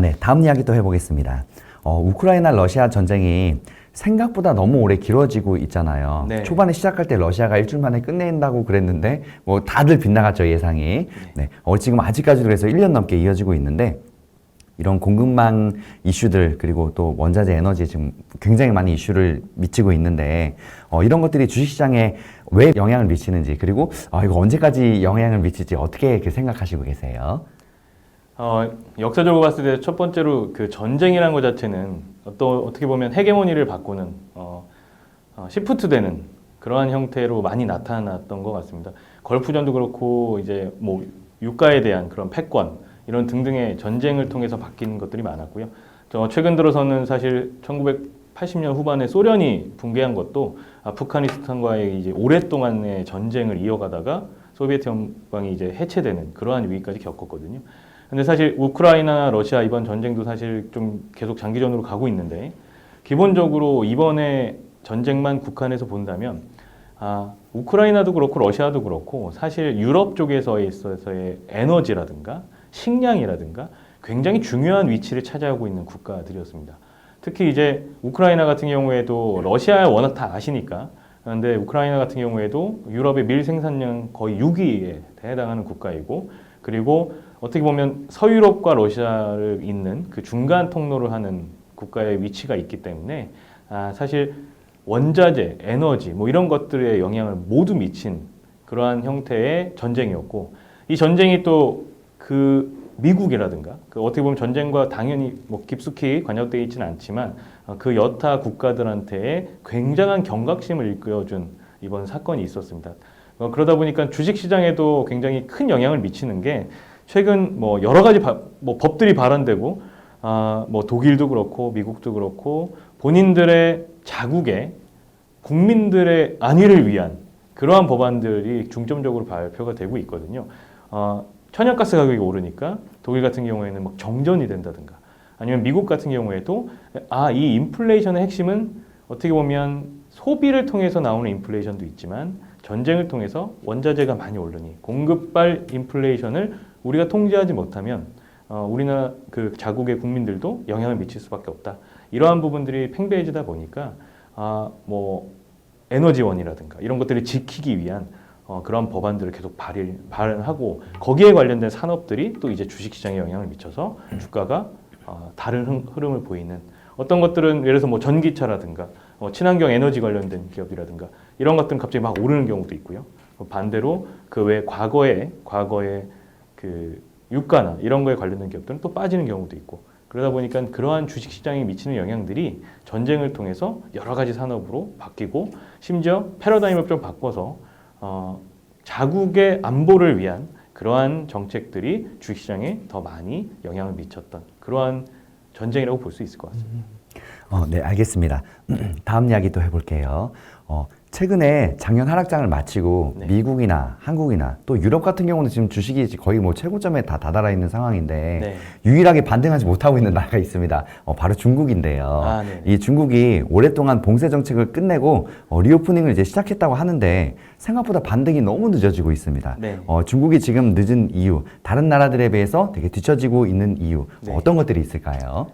네. 다음 이야기 또 해보겠습니다. 우크라이나 러시아 전쟁이 생각보다 너무 오래 길어지고 있잖아요. 네. 초반에 시작할 때 러시아가 일주일 만에 끝낸다고 그랬는데 뭐 다들 빗나갔죠, 예상이. 네. 지금 아직까지도 그래서 1년 넘게 이어지고 있는데 이런 공급망 이슈들 그리고 또 원자재 에너지에 지금 굉장히 많은 이슈를 미치고 있는데 이런 것들이 주식시장에 왜 영향을 미치는지 그리고 이거 언제까지 영향을 미칠지 어떻게 이렇게 생각하시고 계세요? 역사적으로 봤을 때 첫 번째로 그 전쟁이라는 것 자체는 어떻게 보면 헤게모니를 바꾸는 시프트 되는 그러한 형태로 많이 나타났던 것 같습니다. 걸프전도 그렇고 이제 뭐 유가에 대한 그런 패권 이런 등등의 전쟁을 통해서 바뀌는 것들이 많았고요. 최근 들어서는 사실 1980년 후반에 소련이 붕괴한 것도 아프가니스탄과의 이제 오랫동안의 전쟁을 이어가다가 소비에트 연방이 이제 해체되는 그러한 위기까지 겪었거든요. 근데 사실 우크라이나, 러시아 이번 전쟁도 사실 좀 계속 장기전으로 가고 있는데 기본적으로 이번에 전쟁만 국한해서 본다면 우크라이나도 그렇고 러시아도 그렇고 사실 유럽 쪽에서 있어서의 에너지라든가 식량이라든가 굉장히 중요한 위치를 차지하고 있는 국가들이었습니다. 특히 이제 우크라이나 같은 경우에도 러시아에 워낙 다 아시니까 그런데 우크라이나 같은 경우에도 유럽의 밀 생산량 거의 6위에 해당하는 국가이고 그리고 어떻게 보면 서유럽과 러시아를 잇는 그 중간 통로를 하는 국가의 위치가 있기 때문에 사실 원자재, 에너지 뭐 이런 것들의 영향을 모두 미친 그러한 형태의 전쟁이었고 이 전쟁이 또 그 미국이라든가 그 어떻게 보면 전쟁과 당연히 뭐 깊숙이 관여되어 있지는 않지만 그 여타 국가들한테 굉장한 경각심을 일깨워준 이번 사건이 있었습니다. 그러다 보니까 주식시장에도 굉장히 큰 영향을 미치는 게 최근 뭐 여러 가지 뭐 법들이 발안되고 뭐 독일도 그렇고 미국도 그렇고 본인들의 자국의 국민들의 안위를 위한 그러한 법안들이 중점적으로 발표가 되고 있거든요. 천연가스 가격이 오르니까 독일 같은 경우에는 막 정전이 된다든가 아니면 미국 같은 경우에도 이 인플레이션의 핵심은 어떻게 보면 소비를 통해서 나오는 인플레이션도 있지만 전쟁을 통해서 원자재가 많이 오르니 공급발 인플레이션을 우리가 통제하지 못하면 우리나라 그 자국의 국민들도 영향을 미칠 수밖에 없다. 이러한 부분들이 팽배해지다 보니까 뭐 에너지원이라든가 이런 것들을 지키기 위한 그런 법안들을 계속 발행하고 거기에 관련된 산업들이 또 이제 주식시장에 영향을 미쳐서 주가가 다른 흐름을 보이는 어떤 것들은 예를 들어서 뭐 전기차라든가 친환경 에너지 관련된 기업이라든가 이런 것들은 갑자기 막 오르는 경우도 있고요. 반대로 그 외 과거에 그 유가나 이런 거에 관련된 기업들은 또 빠지는 경우도 있고 그러다 보니까 그러한 주식시장에 미치는 영향들이 전쟁을 통해서 여러 가지 산업으로 바뀌고 심지어 패러다임을 좀 바꿔서 자국의 안보를 위한 그러한 정책들이 주식시장에 더 많이 영향을 미쳤던 그러한 전쟁이라고 볼 수 있을 것 같습니다. 네, 알겠습니다. 다음 이야기 또 해볼게요. 최근에 작년 하락장을 마치고 네. 미국이나 한국이나 또 유럽 같은 경우는 지금 주식이 거의 뭐 최고점에 다 다다라 있는 상황인데 네. 유일하게 반등하지 못하고 있는 나라가 있습니다. 바로 중국인데요. 네. 이 중국이 오랫동안 봉쇄 정책을 끝내고 리오프닝을 이제 시작했다고 하는데 생각보다 반등이 너무 늦어지고 있습니다. 네. 중국이 지금 늦은 이유, 다른 나라들에 비해서 되게 뒤처지고 있는 이유 네. 어떤 것들이 있을까요?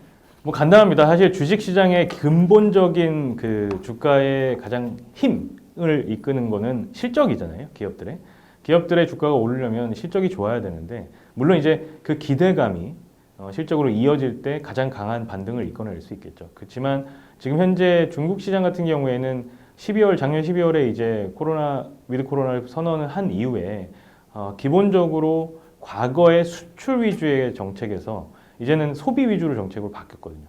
뭐 간단합니다. 사실 주식시장의 근본적인 그 주가의 가장 힘을 이끄는 거는 실적이잖아요. 기업들의 주가가 오르려면 실적이 좋아야 되는데 물론 이제 그 기대감이 실적으로 이어질 때 가장 강한 반등을 이끌어낼 수 있겠죠. 그렇지만 지금 현재 중국 시장 같은 경우에는 작년 12월에 이제 위드 코로나를 선언을 한 이후에 기본적으로 과거의 수출 위주의 정책에서 이제는 소비 위주로 정책으로 바뀌었거든요.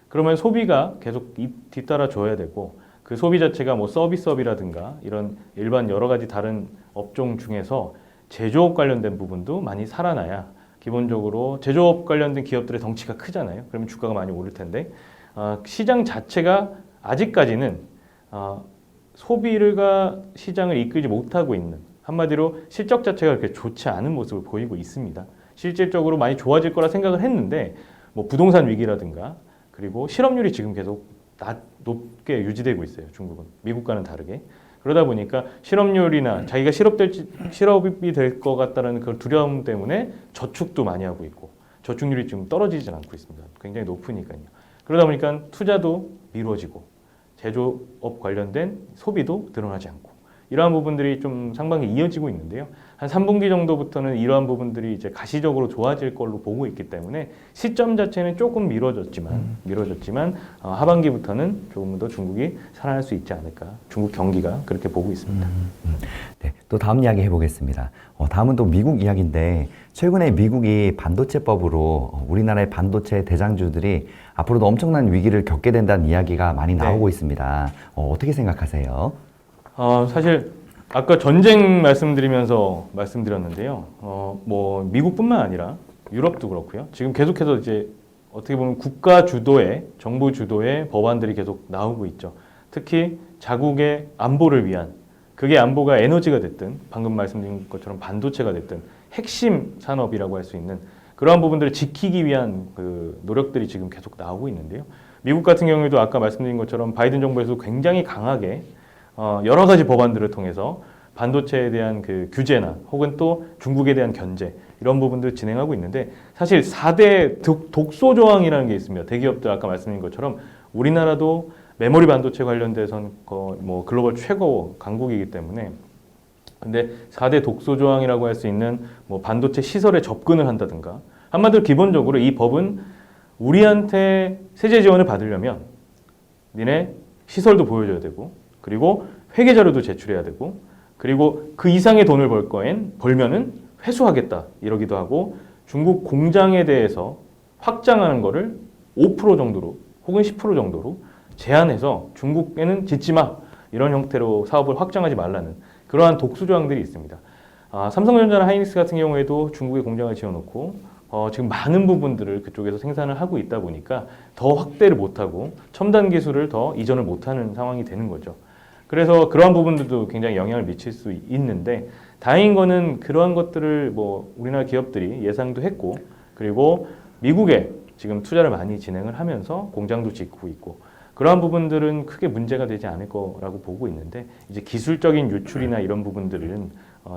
그러면 소비가 계속 뒤따라 줘야 되고 그 소비 자체가 뭐 서비스업이라든가 이런 일반 여러 가지 다른 업종 중에서 제조업 관련된 부분도 많이 살아나야 기본적으로 제조업 관련된 기업들의 덩치가 크잖아요. 그러면 주가가 많이 오를 텐데 시장 자체가 아직까지는 소비가 시장을 이끌지 못하고 있는 한마디로 실적 자체가 그렇게 좋지 않은 모습을 보이고 있습니다. 실질적으로 많이 좋아질 거라 생각을 했는데 뭐 부동산 위기라든가 그리고 실업률이 지금 계속 높게 유지되고 있어요. 중국은 미국과는 다르게 그러다 보니까 실업률이나 자기가 실업이 될 것 같다는 그 두려움 때문에 저축도 많이 하고 있고 저축률이 좀 떨어지질 않고 있습니다. 굉장히 높으니까요. 그러다 보니까 투자도 미뤄지고 제조업 관련된 소비도 늘어나지 않고 이러한 부분들이 좀 상반기 이어지고 있는데요. 한 3분기 정도부터는 이러한 부분들이 이제 가시적으로 좋아질 걸로 보고 있기 때문에 시점 자체는 조금 미뤄졌지만 하반기부터는 조금 더 중국이 살아날 수 있지 않을까. 중국 경기가 그렇게 보고 있습니다. 네, 또 다음 이야기 해보겠습니다. 다음은 또 미국 이야기인데 최근에 미국이 반도체법으로 우리나라의 반도체 대장주들이 앞으로도 엄청난 위기를 겪게 된다는 이야기가 많이 나오고 있습니다. 어떻게 생각하세요? 사실 아까 전쟁 말씀드렸는데요. 뭐 미국뿐만 아니라 유럽도 그렇고요. 지금 계속해서 이제 어떻게 보면 국가 주도의 정부 주도의 법안들이 계속 나오고 있죠. 특히 자국의 안보를 위한 그게 안보가 에너지가 됐든 방금 말씀드린 것처럼 반도체가 됐든 핵심 산업이라고 할 수 있는 그러한 부분들을 지키기 위한 그 노력들이 지금 계속 나오고 있는데요. 미국 같은 경우에도 아까 말씀드린 것처럼 바이든 정부에서 굉장히 강하게 여러 가지 법안들을 통해서 반도체에 대한 그 규제나 혹은 또 중국에 대한 견제 이런 부분들을 진행하고 있는데 사실 4대 독소 조항이라는 게 있습니다. 대기업들 아까 말씀드린 것처럼 우리나라도 메모리 반도체 관련돼서는 뭐 글로벌 최고 강국이기 때문에 근데 4대 독소 조항이라고 할 수 있는 뭐 반도체 시설에 접근을 한다든가 한마디로 기본적으로 이 법은 우리한테 세제 지원을 받으려면 니네 시설도 보여줘야 되고 그리고 회계 자료도 제출해야 되고 그리고 그 이상의 돈을 벌면은 회수하겠다 이러기도 하고 중국 공장에 대해서 확장하는 거를 5% 정도로 혹은 10% 정도로 제한해서 중국에는 짓지 마 이런 형태로 사업을 확장하지 말라는 그러한 독수 조항들이 있습니다. 삼성전자나 하이닉스 같은 경우에도 중국에 공장을 지어놓고 지금 많은 부분들을 그쪽에서 생산을 하고 있다 보니까 더 확대를 못하고 첨단 기술을 더 이전을 못하는 상황이 되는 거죠. 그래서 그러한 부분들도 굉장히 영향을 미칠 수 있는데 다행인 거는 그러한 것들을 뭐 우리나라 기업들이 예상도 했고 그리고 미국에 지금 투자를 많이 진행을 하면서 공장도 짓고 있고 그러한 부분들은 크게 문제가 되지 않을 거라고 보고 있는데 이제 기술적인 유출이나 이런 부분들은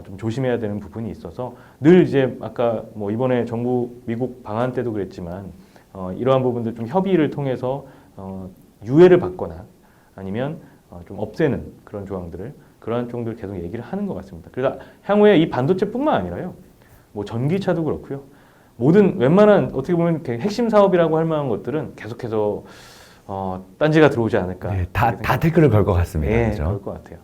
좀 조심해야 되는 부분이 있어서 늘 이제 아까 뭐 이번에 정부 미국 방한 때도 그랬지만 이러한 부분들 좀 협의를 통해서 유예를 받거나 아니면 좀 없애는 그런 조항들을 그러한 쪽들 계속 얘기를 하는 것 같습니다. 그래서 향후에 이 반도체뿐만 아니라요, 뭐 전기차도 그렇고요, 모든 웬만한 어떻게 보면 핵심 사업이라고 할 만한 것들은 계속해서 딴지가 들어오지 않을까. 네, 다 태클을 걸 것 같습니다. 네, 그렇죠? 그럴 것 같아요.